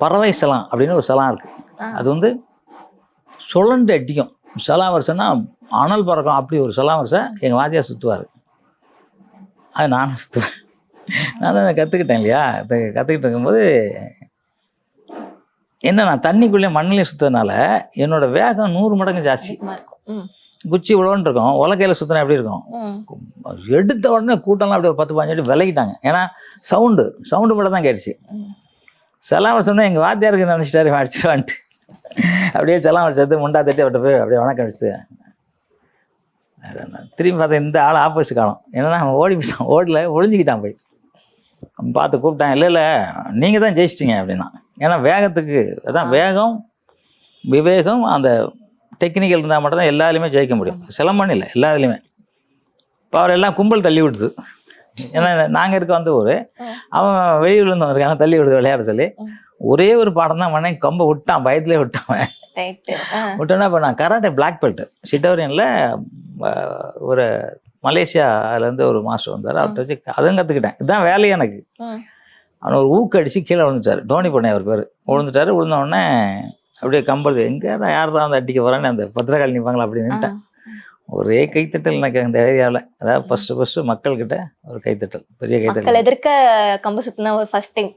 பறவை சலாம் அப்படின்னு ஒரு சலாம் இருக்குது. அது வந்து சுழண்டு அடிக்கும். சலாம் வருஷம்னா அனல் பறக்கும். அப்படி ஒரு சலாம் வருஷம் எங்கள் வாத்தியார் சுற்றுவார். அது நானும் சுற்றுவேன். நான் அதை கற்றுக்கிட்டேன் இல்லையா. இப்போ கற்றுக்கிட்டு இருக்கும்போது என்ன, நான் தண்ணிக்குள்ளே மண்ணிலே சுற்றுறதுனால என்னோட வேகம் 100 மடங்கு ஜாஸ்தி. குச்சி இவ்வளோன்னு இருக்கும், உலக்கையில் சுற்றினா எப்படி இருக்கும். எடுத்த உடனே கூட்டம்லாம் அப்படியே 10-15 அடி விலகிட்டாங்க. ஏன்னா சவுண்டு மட்டும் தான் கேட்டுச்சு. சலாம் வருஷம்னா எங்கள் வாத்தியாருக்கு நினச்சிட்டாரு அடிச்சுட்டு அப்படியே சலாம் வருஷத்து முண்டா தட்டி அவர்கிட்ட போய் அப்படியே வணக்கம் அடிச்சு திரும்பி பார்த்தா இந்த ஆள் ஆப்போசிட் காணும். ஏன்னா அவன் ஓடி போயிட்டான், ஒளிஞ்சிக்கிட்டான் போய். பார்த்து கூப்பிட்டான், இல்லை நீங்கள் தான் ஜெயிச்சிட்டிங்க அப்படின்னா. ஏன்னா வேகத்துக்கு அதான் வேகம் விவேகம் அந்த டெக்னிக்கல் இருந்தால் மட்டும்தான் எல்லாத்துலேயுமே ஜெயிக்க முடியும். சிலம்பம் இல்லை, எல்லாத்துலேயுமே. இப்போ அவர் எல்லாம் கும்பல் தள்ளி விடுது. ஏன்னா நாங்கள் இருக்க வந்து அவன் வெளியூர்லேருந்து வந்திருக்காங்க, தள்ளி விடுது விளையாட சொல்லி. ஒரே ஒரு பாடம் தான் பண்ணேன், கம்பை விட்டான், பயத்துலேயே விட்டான். விட்டோன்னா இப்போ நான் கராட்டே பிளாக் பெல்ட் சிட்டோரியனில் ஒரு மலேசியாவிலேருந்து ஒரு மாஸ்டர் வந்தார். அவர்கிட்ட வச்சு அதுவும் கற்றுக்கிட்டேன். இதுதான் வேலையே எனக்கு. அவனை ஒரு ஊக்கடிச்சு கீழே விழுந்துட்டார். டோனி பண்ண அவர் பேர். விழுந்துட்டார். விழுந்தோடனே அப்படியே கம்பல் எங்கே யார் தான் வந்து அடிக்க போகிறான்னு அந்த பத்திரக்காளி நிற்பாங்களா அப்படின்னுட்டேன். ஒரே கைத்தட்டல் எனக்கு அந்த ஏரியாவில். அதாவது ஃபஸ்ட்டு மக்கள்கிட்ட ஒரு கைத்தட்டல், பெரிய கைத்தட்டல். எதிர்க்க கம்பு சுத்தினா ஃபர்ஸ்ட் டைம்